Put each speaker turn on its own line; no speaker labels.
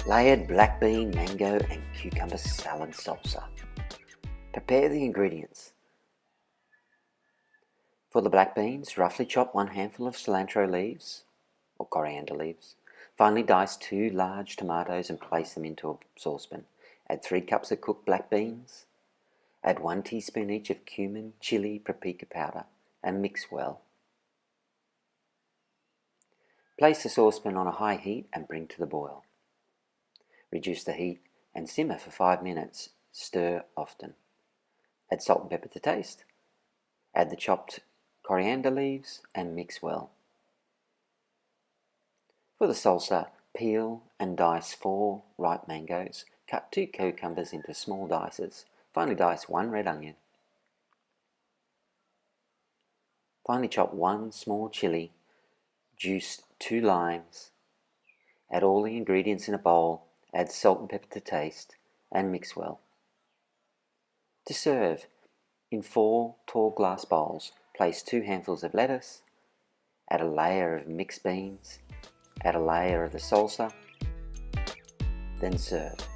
Layered black bean, mango and cucumber salad salsa. Prepare the ingredients. For the black beans, roughly chop 1 handful of cilantro leaves or coriander leaves. Finely dice 2 large tomatoes and place them into a saucepan. Add 3 cups of cooked black beans. Add 1 teaspoon each of cumin, chili, paprika powder and mix well. Place the saucepan on a high heat and bring to the boil. Reduce the heat and simmer for 5 minutes. Stir often. Add salt and pepper to taste. Add the chopped coriander leaves and mix well. For the salsa, peel and dice 4 ripe mangoes. Cut 2 cucumbers into small dices. Finely dice 1 red onion. Finely chop 1 small chili. Juice 2 limes. Add all the ingredients in a bowl. Add salt and pepper to taste and mix well. To serve, in 4 tall glass bowls, place 2 handfuls of lettuce. Add a layer of mixed beans. Add a layer of the salsa. Then serve.